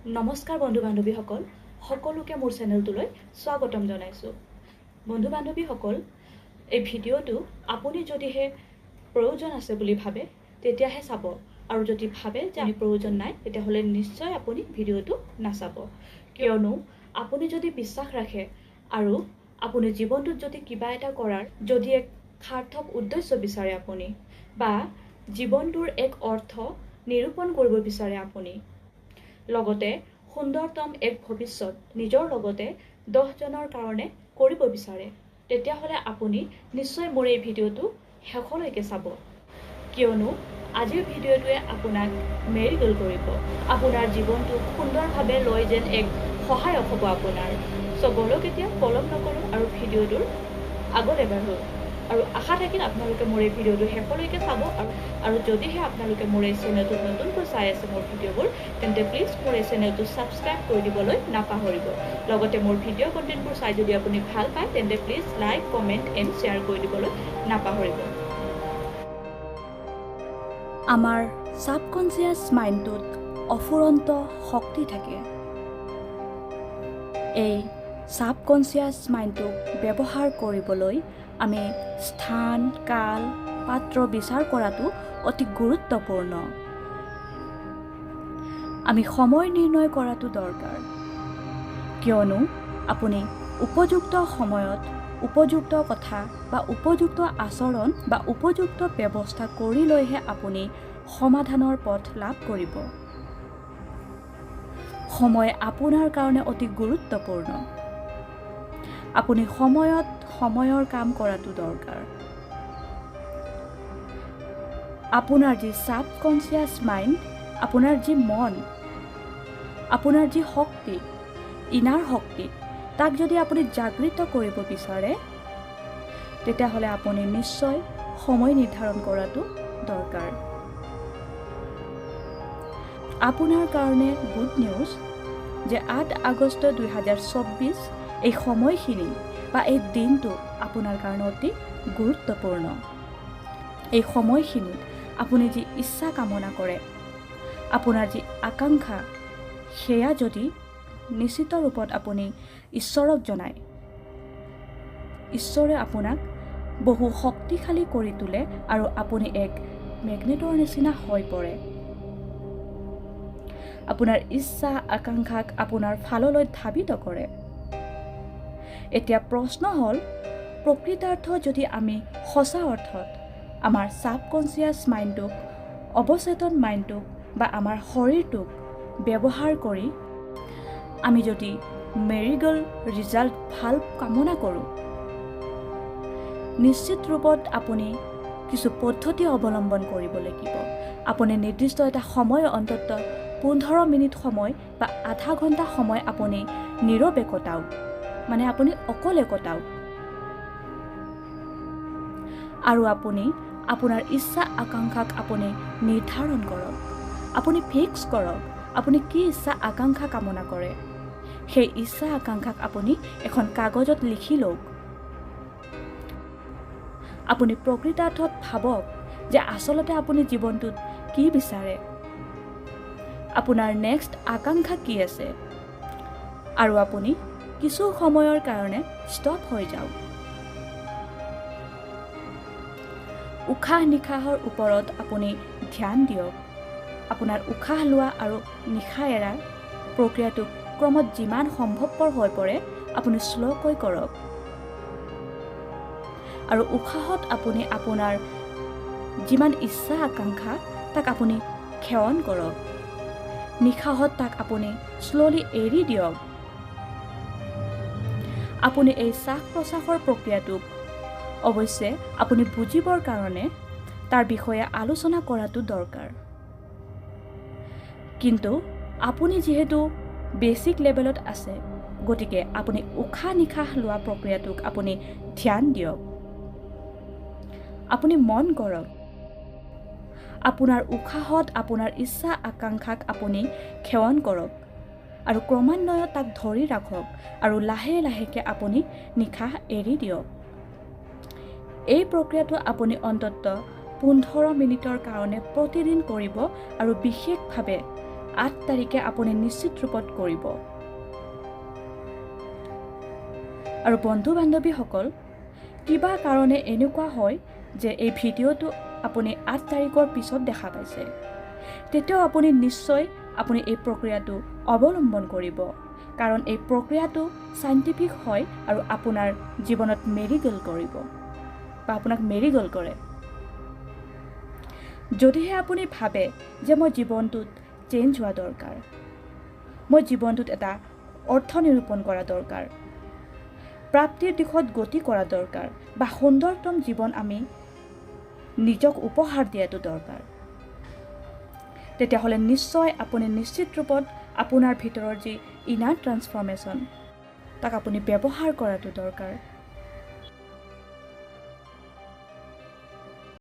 নমস্কাৰ বন্ধু বান্ধৱীসকল, সকলোকে মোৰ চেনেলটোলৈ স্বাগতম জনাইছোঁ। বন্ধু বান্ধৱীসকল, এই ভিডিঅ'টো আপুনি যদিহে প্ৰয়োজন আছে বুলি ভাবে তেতিয়াহে চাব, আৰু যদি ভাবে যে আমি প্ৰয়োজন নাই তেতিয়াহ'লে নিশ্চয় আপুনি ভিডিঅ'টো নাচাব। কিয়নো আপুনি যদি বিশ্বাস ৰাখে আৰু আপুনি জীৱনটোত যদি কিবা এটা কৰাৰ যদি এক সাৰ্থক উদ্দেশ্য বিচাৰে আপুনি, বা জীৱনটোৰ এক অৰ্থ নিৰূপণ কৰিব বিচাৰে আপুনি, লগতে সুন্দৰতম এক ভৱিষ্যত নিজৰ লগতে 10 জনৰ কাৰণে কৰিব বিচাৰে, তেতিয়াহ'লে আপুনি নিশ্চয় মোৰ এই ভিডিঅ'টো শেষলৈকে চাব। কিয়নো আজিৰ ভিডিঅ'টোৱে আপোনাক মেৰিগল কৰিব, আপোনাৰ জীৱনটো সুন্দৰভাৱে লৈ যেন এক সহায়ক হ'ব আপোনাৰ। বলক এতিয়া পলম নকৰোঁ আৰু ভিডিঅ'টোৰ আগলৈ বাঢ়োঁ। আৰু আশা থাকিল আপোনালোকে মোৰ এই ভিডিঅ'টো শেষলৈকে চাব। আৰু যদিহে আপোনালোকে মোৰ এই চেনেলটোত নতুনকৈ চাই আছে মোৰ ভিডিঅ'বোৰ, তেন্তে প্লিজ মোৰ এই চেনেলটো ছাবস্ক্ৰাইব কৰি দিবলৈ নাপাহৰিব। লগতে মোৰ ভিডিঅ' কণ্টেণ্টবোৰ চাই যদি আপুনি ভাল পায় তেন্তে please like, comment and share কৰি দিবলৈ নাপাহৰিব। আমাৰ ছাবকনচিয়াছ মাইণ্ডটোত অফুৰন্ত শক্তি থাকে। এই ছাবকনচিয়াছ মাইণ্ডটোক ব্যৱহাৰ কৰিবলৈ আমি স্থান, কাল, পাত্ৰ বিচাৰ কৰাটো অতি গুৰুত্বপূৰ্ণ। আমি সময় নিৰ্ণয় কৰাটো দৰকাৰ, কিয়নো আপুনি উপযুক্ত সময়ত উপযুক্ত কথা বা উপযুক্ত আচৰণ বা উপযুক্ত ব্যৱস্থা কৰি লৈহে আপুনি সমাধানৰ পথ লাভ কৰিব। সময় আপোনাৰ কাৰণে অতি গুৰুত্বপূৰ্ণ। আপুনি সময়ত সময়ৰ কাম কৰাটো দৰকাৰ। আপোনাৰ যি ছাবকনচিয়াছ মাইণ্ড, আপোনাৰ যি মন, আপোনাৰ যি শক্তি, ইনাৰ শক্তি, তাক যদি আপুনি জাগৃত কৰিব বিচাৰে তেতিয়াহ'লে আপুনি নিশ্চয় সময় নিৰ্ধাৰণ কৰাটো দৰকাৰ। আপোনাৰ কাৰণে গুড নিউজ যে 8 আগষ্ট 2024 এই সময়খিনি বা এই দিনটো আপোনাৰ কাৰণে অতি গুৰুত্বপূৰ্ণ। এই সময়খিনিত আপুনি যি ইচ্ছা কামনা কৰে, আপোনাৰ যি আকাংক্ষা, সেয়া যদি নিশ্চিত ৰূপত আপুনি ঈশ্বৰক জনায়, ঈশ্বৰে আপোনাক বহু শক্তিশালী কৰি তোলে আৰু আপুনি এক মেগনেটৰ নিচিনা হৈ পৰে। আপোনাৰ ইচ্ছা আকাংক্ষাক আপোনাৰ ফাললৈ ধাবিত কৰে। এতিয়া প্ৰশ্ন হ'ল, প্ৰকৃতাৰ্থ যদি আমি সঁচা অৰ্থত আমাৰ ছাবকনচিয়াছ মাইণ্ডটোক, অৱচেতন মাইণ্ডটোক বা আমাৰ শৰীৰটোক ব্যৱহাৰ কৰি আমি যদি মেৰিগল ৰিজাল্ট ভাল কামনা কৰোঁ, নিশ্চিত ৰূপত আপুনি কিছু পদ্ধতি অৱলম্বন কৰিব লাগিব। আপুনি নিৰ্দিষ্ট এটা সময়, অন্তত 15 মিনিট সময় বা আধা ঘণ্টা সময় আপুনি নীৰৱে কটাওক, মানে আপুনি অকলে কটাওক। আৰু আপুনি আপোনাৰ ইচ্ছা আকাংক্ষাক আপুনি নিৰ্ধাৰণ কৰক। আপুনি ফিক্স কৰক আপুনি কি ইচ্ছা আকাংক্ষা কামনা কৰে। সেই ইচ্ছা আকাংক্ষাক আপুনি এখন কাগজত লিখি লওক। আপুনি প্ৰকৃতাৰ্থত ভাবক যে আচলতে আপুনি জীৱনটোত কি বিচাৰে, আপোনাৰ নেক্সট আকাংক্ষা কি আছে, আৰু আপুনি কিছু সময়ৰ কাৰণে ষ্টপ হৈ যাওক। উশাহ নিশাহৰ ওপৰত আপুনি ধ্যান দিয়ক। আপোনাৰ উশাহ লোৱা আৰু নিশাহ এৰা প্ৰক্ৰিয়াটো ক্ৰমত যিমান সম্ভৱপৰ হৈ পৰে আপুনি শ্ল'কৈ কৰক। আৰু উশাহত আপুনি আপোনাৰ যিমান ইচ্ছা আকাংক্ষা তাক আপুনি সেৱন কৰক। নিশাহত তাক আপুনি শ্ল'লি এৰি দিয়ক। আপুনি এই শ্বাস প্ৰশ্বাসৰ প্ৰক্ৰিয়াটোক অৱশ্যে আপুনি বুজিবৰ কাৰণে তাৰ বিষয়ে আলোচনা কৰাটো দৰকাৰ। কিন্তু আপুনি যিহেতু বেছিক লেভেলত আছে, গতিকে আপুনি উশাহ নিশাহ লোৱা প্ৰক্ৰিয়াটোক আপুনি ধ্যান দিয়ক। আপুনি মন কৰক। আপোনাৰ উশাহত আপোনাৰ ইচ্ছা আকাংক্ষাক আপুনি সেৱন কৰক আৰু ক্ৰমান্বয়ে তাক ধৰি ৰাখক আৰু লাহে লাহেকৈ আপুনি নিশাহ এৰি দিয়ক। এই প্ৰক্ৰিয়াটো আপুনি অন্ততঃ 15 মিনিটৰ কাৰণে প্ৰতিদিন কৰিব আৰু বিশেষভাৱে 8 তাৰিখে আপুনি নিশ্চিত ৰূপত কৰিব। আৰু বন্ধু বান্ধৱীসকল, কিবা কাৰণে এনেকুৱা হয় যে এই ভিডিঅ'টো আপুনি 8 তাৰিখৰ পিছত দেখা পাইছে, তেতিয়াও আপুনি নিশ্চয় এই প্ৰক্ৰিয়াটো অৱলম্বন কৰিব, কাৰণ এই প্ৰক্ৰিয়াটো চাইণ্টিফিক হয় আৰু আপোনাৰ জীৱনত মেৰিগল কৰিব বা আপোনাক মেৰিগল কৰে। যদিহে আপুনি ভাবে যে মই জীৱনটোত চেঞ্জ হোৱা দৰকাৰ, মই জীৱনটোত এটা অৰ্থ নিৰূপণ কৰা দৰকাৰ, প্ৰাপ্তিৰ দিশত গতি কৰা দৰকাৰ বা সুন্দৰতম জীৱন আমি নিজক উপহাৰ দিয়াটো দৰকাৰ, তেতিয়াহ'লে নিশ্চয় আপুনি নিশ্চিত ৰূপত আপোনাৰ ভিতৰৰ যি ইনাৰ ট্ৰান্সফৰ্মেশ্যন তাক আপুনি ব্যৱহাৰ কৰাটো দৰকাৰ।